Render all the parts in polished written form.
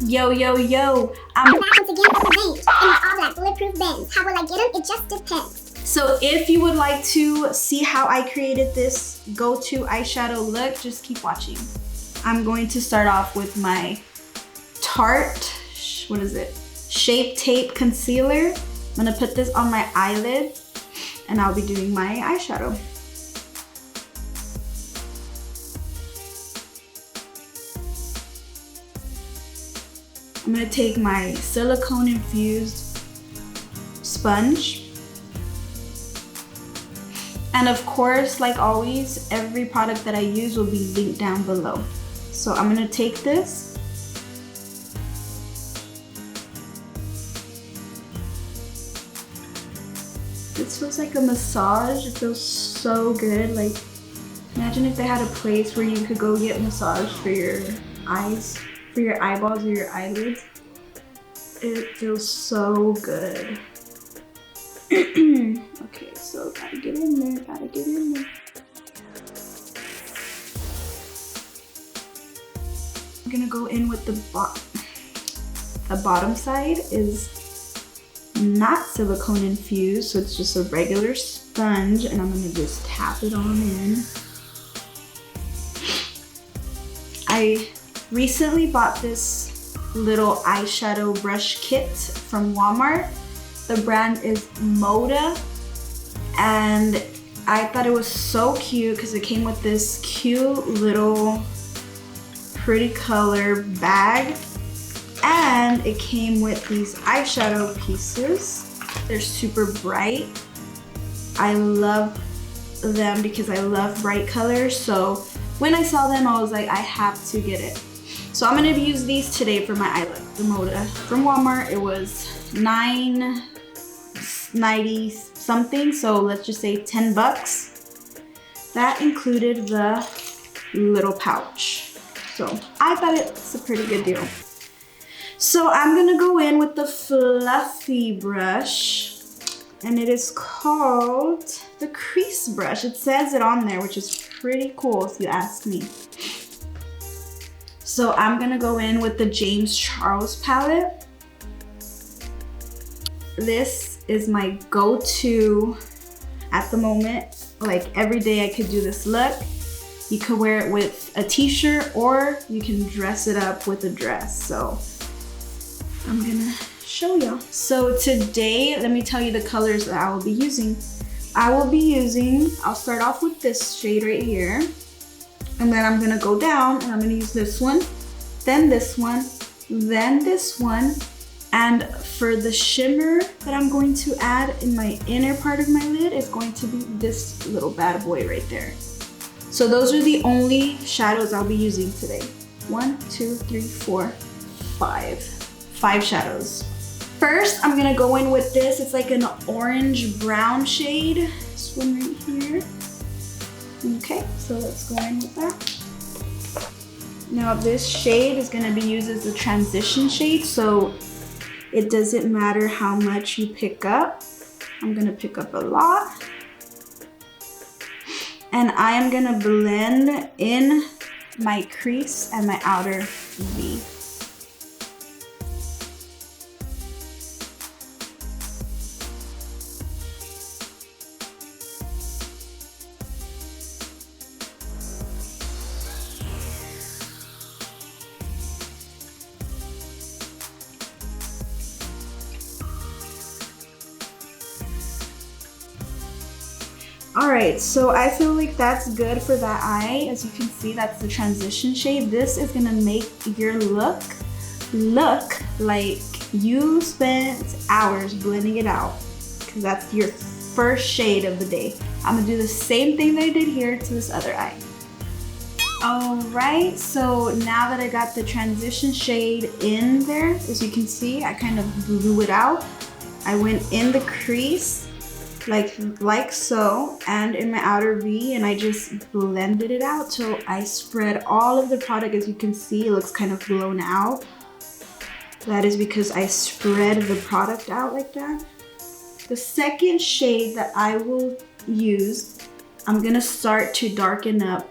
Yo, yo, yo, I'm back once again with the range in my all black bulletproof Benz. How will I get them? It just depends. So if you would like to see how I created this go-to eyeshadow look, just keep watching. I'm going to start off with my Tarte, what is it? Shape Tape Concealer. I'm gonna put this on my eyelid and I'll be doing my eyeshadow. I'm gonna take my silicone infused sponge. And of course, like always, every product that I use will be linked down below. So I'm gonna take this. This feels like a massage. It feels so good. Like, imagine if they had a place where you could go get massage for your eyes, for your eyeballs or your eyelids. It feels so good. Okay, so gotta get in there, gotta get in there. I'm gonna go in with the bottom side is not silicone infused, so it's just a regular sponge, and I'm gonna just tap it on in. I recently bought this little eyeshadow brush kit from Walmart. The brand is Moda, and I thought it was so cute because it came with this cute little pretty color bag, and it came with these eyeshadow pieces. They're super bright. I love them because I love bright colors, so when I saw them I was like, I have to get it. So I'm gonna use these today for my eye look. The Moda from Walmart. It was $9.90 something, so let's just say 10 bucks. That included the little pouch. So I thought it's a pretty good deal. So I'm gonna go in with the fluffy brush, and it is called the crease brush. It says it on there, which is pretty cool if you ask me. So I'm gonna go in with the James Charles palette. This is my go-to at the moment. Like every day I could do this look. You could wear it with a t-shirt or you can dress it up with a dress. So I'm gonna show y'all. So today, let me tell you the colors that I will be using. I'll start off with this shade right here. And then I'm gonna go down and I'm gonna use this one, then this one, then this one. And for the shimmer that I'm going to add in my inner part of my lid is going to be this little bad boy right there. So those are the only shadows I'll be using today. 1, 2, 3, 4, 5. 5 shadows. First, I'm gonna go in with this. It's like an orange brown shade. This one right here. Okay, so let's go in with that. Now this shade is gonna be used as a transition shade, so it doesn't matter how much you pick up. I'm gonna pick up a lot. And I am gonna blend in my crease and my outer V. All right, so I feel like that's good for that eye. As you can see, that's the transition shade. This is gonna make your look like you spent hours blending it out, because that's your first shade of the day. I'm gonna do the same thing that I did here to this other eye. All right, so now that I got the transition shade in there, as you can see, I kind of blew it out. I went in the crease, like so, and in my outer V, and I just blended it out till I spread all of the product. As you can see, it looks kind of blown out. That is because I spread the product out like that. The second shade that I will use, I'm gonna start to darken up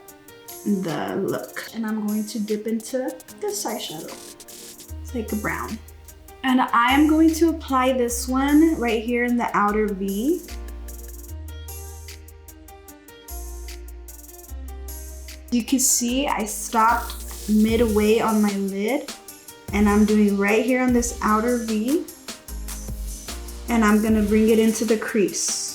the look, and I'm going to dip into this eyeshadow. It's like a brown. And I am going to apply this one right here in the outer V. You can see I stopped midway on my lid, and I'm doing right here on this outer V, and I'm gonna bring it into the crease.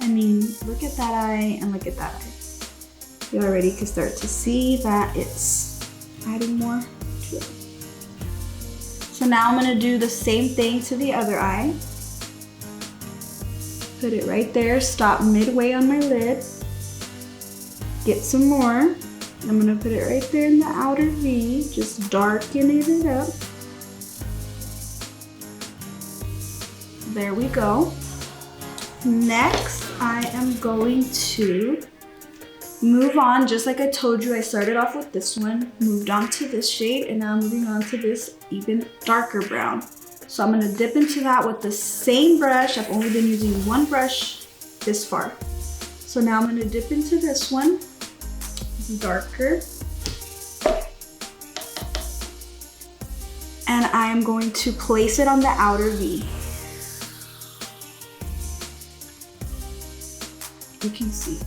I mean, look at that eye and look at that eye. You already can start to see that it's adding more to it. So now I'm gonna do the same thing to the other eye. Put it right there, stop midway on my lid. Get some more. I'm gonna put it right there in the outer V, just darkening it up. There we go. Next, I am going to move on, just like I told you, I started off with this one, moved on to this shade, and now I'm moving on to this even darker brown. So I'm gonna dip into that with the same brush. I've only been using one brush this far. So now I'm gonna dip into this one, darker. And I am going to place it on the outer V. You can see.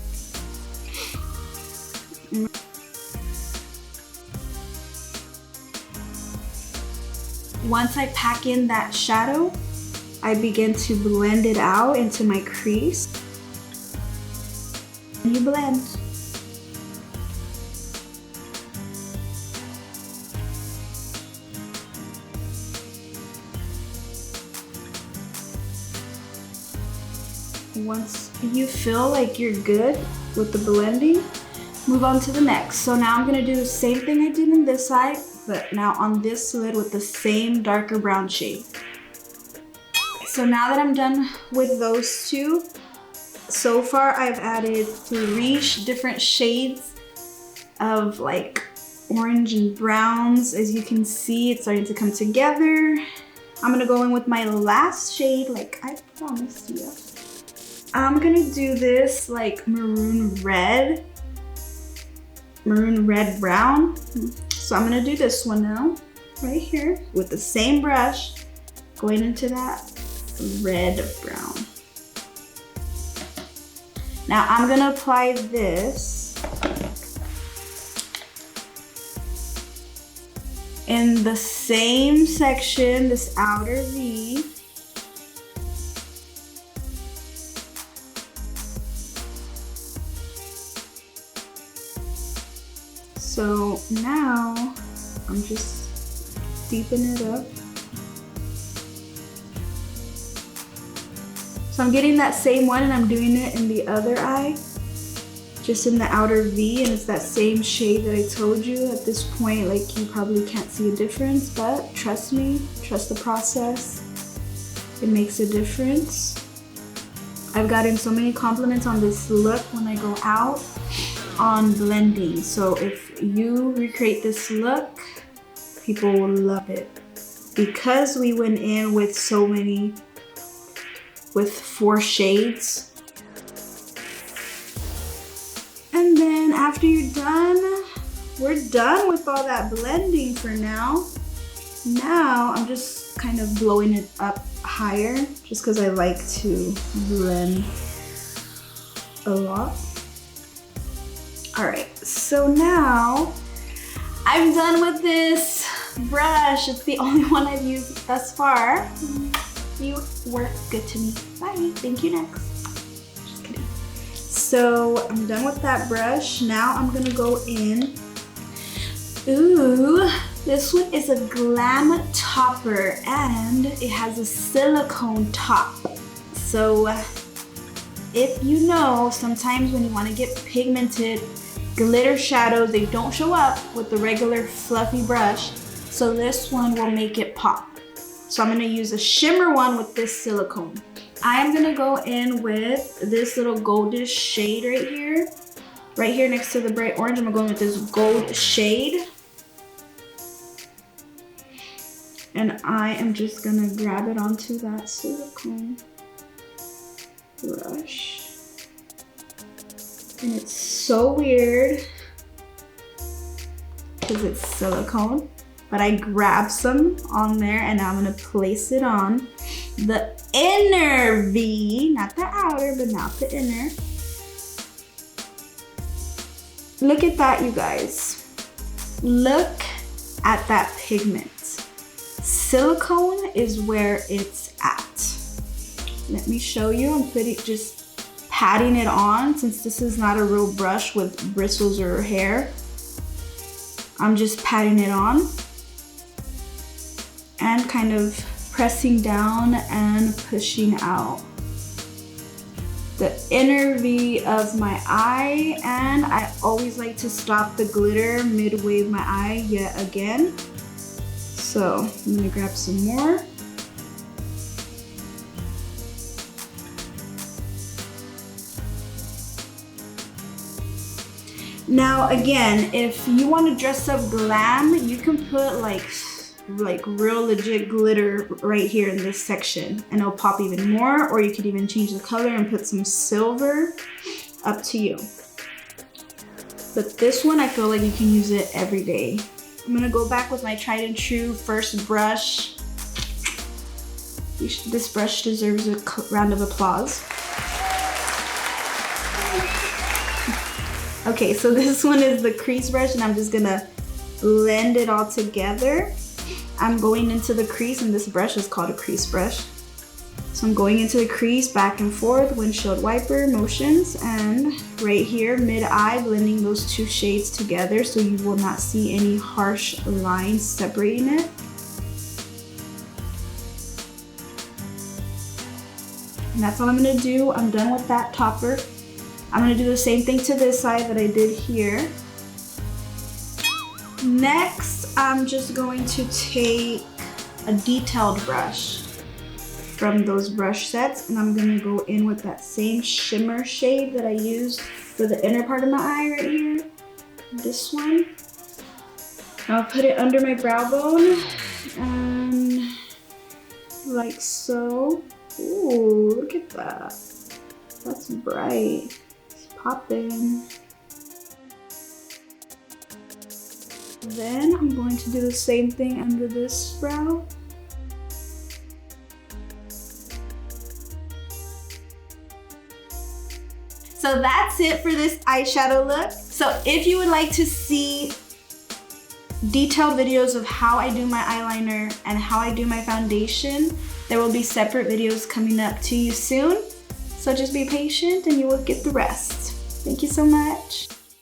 Once I pack in that shadow, I begin to blend it out into my crease. You blend. Once you feel like you're good with the blending, move on to the next. So now I'm gonna do the same thing I did on this side, but now on this lid with the same darker brown shade. So now that I'm done with those two, so far I've added 3 different shades of like orange and browns. As you can see, it's starting to come together. I'm gonna go in with my last shade like I promised you. I'm gonna do this like maroon red brown. So I'm gonna do this one now, right here, with the same brush, going into that red brown. Now I'm gonna apply this in the same section, this outer V. So now I'm just deepening it up. So I'm getting that same one and I'm doing it in the other eye, just in the outer V, and it's that same shade that I told you. At this point, like, you probably can't see a difference, but trust me, trust the process. It makes a difference. I've gotten so many compliments on this look when I go out on blending. So if you recreate this look, people will love it. Because we went in with so many, with 4 shades. And then after you're done, we're done with all that blending for now. Now I'm just kind of blowing it up higher, just because I like to blend a lot. All right, so now I'm done with this brush. It's the only one I've used thus far. You were good to me. Bye, thank you, next. Just kidding. So I'm done with that brush. Now I'm gonna go in. Ooh, this one is a glam topper and it has a silicone top. So if you know, sometimes when you want to get pigmented glitter shadows, they don't show up with the regular fluffy brush. So this one will make it pop. So I'm gonna use a shimmer one with this silicone. I'm gonna go in with this little goldish shade right here. Right here next to the bright orange, I'm gonna go in with this gold shade. And I am just gonna grab it onto that silicone brush. And it's so weird because it's silicone, but I grab some on there and I'm gonna place it on the inner V, not the outer, but not the inner. Look at that, you guys. Look at that pigment. Silicone is where it's at. Let me show you. I'm just patting it on since this is not a real brush with bristles or hair. I'm just patting it on and kind of pressing down and pushing out the inner V of my eye. And I always like to stop the glitter midway of my eye yet again. So I'm gonna grab some more. Now again, if you want to dress up glam, you can put like real legit glitter right here in this section and it'll pop even more, or you could even change the color and put some silver, up to you. But this one, I feel like you can use it every day. I'm gonna go back with my tried and true first brush. This brush deserves a round of applause. Okay, so this one is the crease brush and I'm just gonna blend it all together. I'm going into the crease, and this brush is called a crease brush. So I'm going into the crease, back and forth, windshield wiper motions, and right here, mid-eye, blending those two shades together so you will not see any harsh lines separating it. And that's all I'm gonna do. I'm done with that topper. I'm gonna do the same thing to this side that I did here. Next, I'm just going to take a detailed brush from those brush sets, and I'm gonna go in with that same shimmer shade that I used for the inner part of my eye right here. This one. I'll put it under my brow bone, and like so. Ooh, look at that. That's bright. It's popping. Then I'm going to do the same thing under this brow. So that's it for this eyeshadow look. So if you would like to see detailed videos of how I do my eyeliner and how I do my foundation, there will be separate videos coming up to you soon. So just be patient and you will get the rest. Thank you so much.